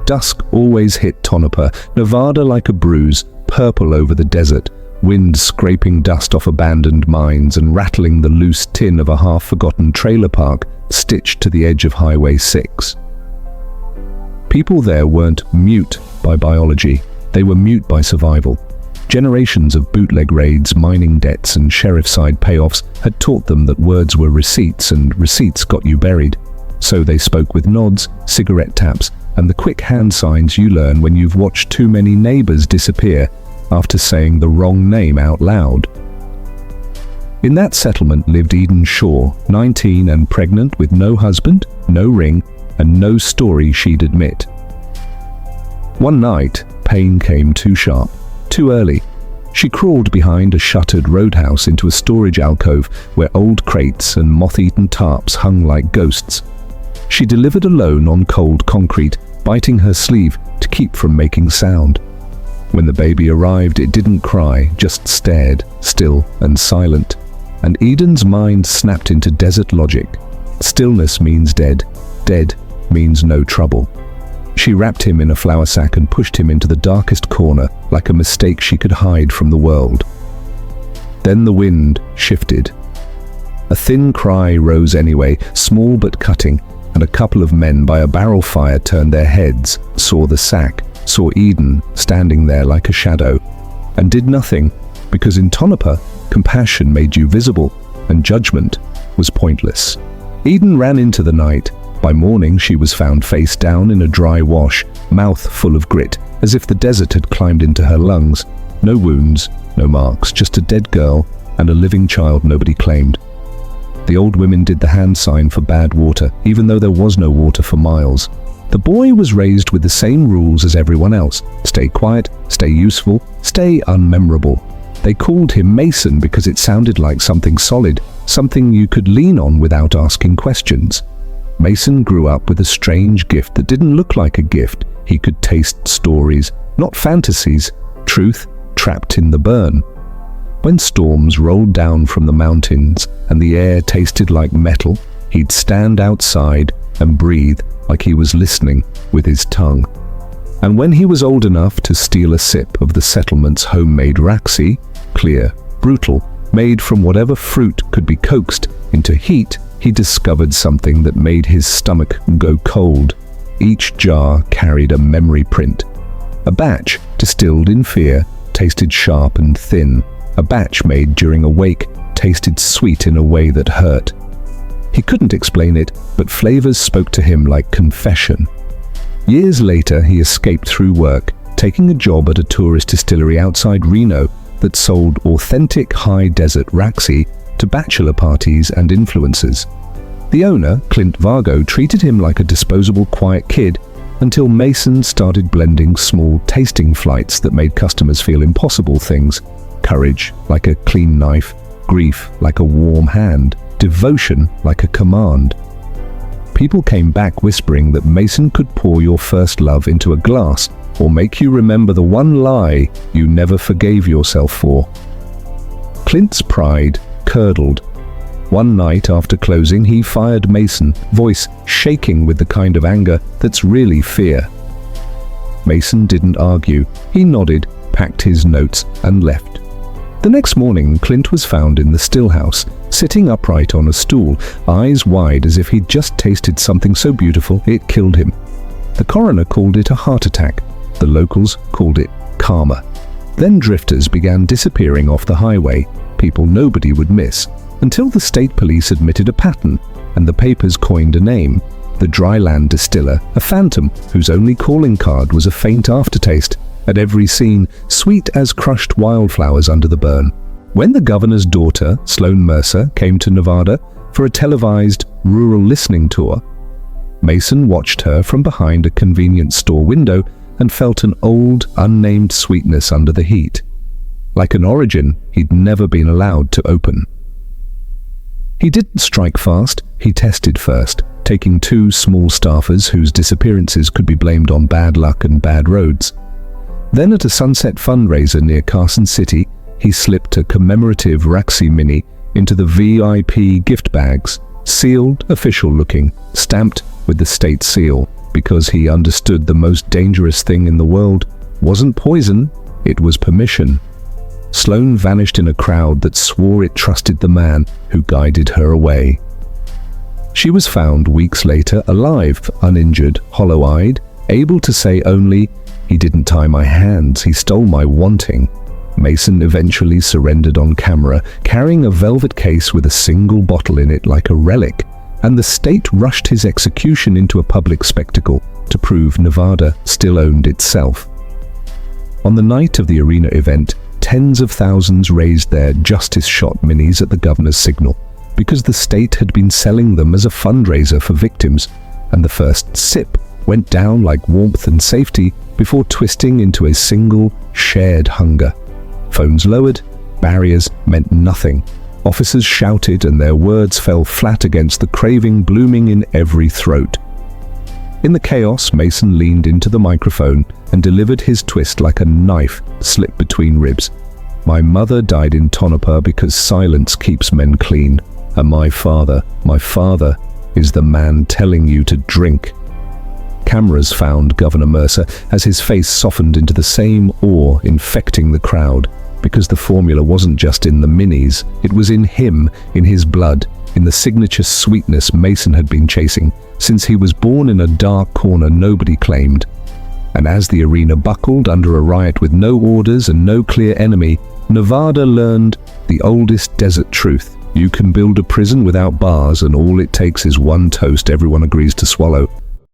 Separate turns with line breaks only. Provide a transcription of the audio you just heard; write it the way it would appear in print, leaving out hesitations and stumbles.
Dusk always hit Tonopah, Nevada like a bruise, purple over the desert, wind scraping dust off abandoned mines and rattling the loose tin of a half-forgotten trailer park stitched to the edge of Highway 6. People there weren't mute by biology, they were mute by survival. Generations of bootleg raids, mining debts, and sheriff-side payoffs had taught them that words were receipts and receipts got you buried. So they spoke with nods, cigarette taps, and the quick hand signs you learn when you've watched too many neighbors disappear after saying the wrong name out loud. In that settlement lived Eden Shaw, 19 and pregnant with no husband, no ring, and no story she'd admit. One night, pain came too sharp, too early. She crawled behind a shuttered roadhouse into a storage alcove where old crates and moth-eaten tarps hung like ghosts. She delivered alone on cold concrete, biting her sleeve to keep from making sound. When the baby arrived, it didn't cry, just stared, still and silent. And Eden's mind snapped into desert logic. Stillness means dead. Dead means no trouble. She wrapped him in a flour sack and pushed him into the darkest corner like a mistake she could hide from the world. Then the wind shifted. A thin cry rose anyway, small but cutting, and a couple of men by a barrel fire turned their heads, saw the sack, saw Eden standing there like a shadow, and did nothing, because in Tonopah, compassion made you visible, and judgment was pointless. Eden ran into the night. By morning, she was found face down in a dry wash, mouth full of grit, as if the desert had climbed into her lungs. No wounds, no marks, just a dead girl and a living child nobody claimed. The old women did the hand sign for bad water, even though there was no water for miles. The boy was raised with the same rules as everyone else. Stay quiet, stay useful, stay unmemorable. They called him Mason because it sounded like something solid, something you could lean on without asking questions. Mason grew up with a strange gift that didn't look like a gift. He could taste stories, not fantasies, truth trapped in the burn. When storms rolled down from the mountains and the air tasted like metal, he'd stand outside and breathe like he was listening with his tongue. And when he was old enough to steal a sip of the settlement's homemade Raxi, clear, brutal, made from whatever fruit could be coaxed into heat, he discovered something that made his stomach go cold. Each jar carried a memory print. A batch distilled in fear tasted sharp and thin. A batch made during a wake tasted sweet in a way that hurt. He couldn't explain it, but flavors spoke to him like confession. Years later, he escaped through work, taking a job at a tourist distillery outside Reno that sold authentic high-desert Raxi to bachelor parties and influencers. The owner, Clint Vargo, treated him like a disposable quiet kid until Mason started blending small tasting flights that made customers feel impossible things. Courage like a clean knife, grief like a warm hand, devotion like a command. People came back whispering that Mason could pour your first love into a glass or make you remember the one lie you never forgave yourself for. Clint's pride curdled. One night after closing, he fired Mason, voice shaking with the kind of anger that's really fear. Mason didn't argue. He nodded, packed his notes, and left. The next morning, Clint was found in the stillhouse, sitting upright on a stool, eyes wide as if he'd just tasted something so beautiful it killed him. The coroner called it a heart attack. The locals called it karma. Then drifters began disappearing off the highway, people nobody would miss, until the state police admitted a pattern, and the papers coined a name, the Dryland Distiller, a phantom whose only calling card was a faint aftertaste, at every scene sweet as crushed wildflowers under the burn. When the governor's daughter, Sloan Mercer, came to Nevada for a televised rural listening tour, Mason watched her from behind a convenience store window and felt an old, unnamed sweetness under the heat. Like an origin he'd never been allowed to open. He didn't strike fast, he tested first, taking 2 small staffers whose disappearances could be blamed on bad luck and bad roads. Then at a sunset fundraiser near Carson City, he slipped a commemorative Raxi Mini into the VIP gift bags, sealed, official looking, stamped with the state seal, because he understood the most dangerous thing in the world wasn't poison, it was permission. Sloane vanished in a crowd that swore it trusted the man who guided her away. She was found weeks later alive, uninjured, hollow-eyed, able to say only, "He didn't tie my hands, he stole my wanting." Mason eventually surrendered on camera, carrying a velvet case with a single bottle in it like a relic, and the state rushed his execution into a public spectacle to prove Nevada still owned itself. On the night of the arena event, tens of thousands raised their Justice Shot minis at the governor's signal, because the state had been selling them as a fundraiser for victims, and the first sip went down like warmth and safety before twisting into a single, shared hunger. Phones lowered, barriers meant nothing. Officers shouted and their words fell flat against the craving blooming in every throat. In the chaos, Mason leaned into the microphone and delivered his twist like a knife slipped between ribs. "My mother died in Tonopah because silence keeps men clean. And my father, is the man telling you to drink." Cameras found Governor Mercer as his face softened into the same awe infecting the crowd, because the formula wasn't just in the minis, it was in him, in his blood, in the signature sweetness Mason had been chasing since he was born in a dark corner nobody claimed. And as the arena buckled under a riot with no orders and no clear enemy, Nevada learned the oldest desert truth: you can build a prison without bars, and all it takes is one toast everyone agrees to swallow.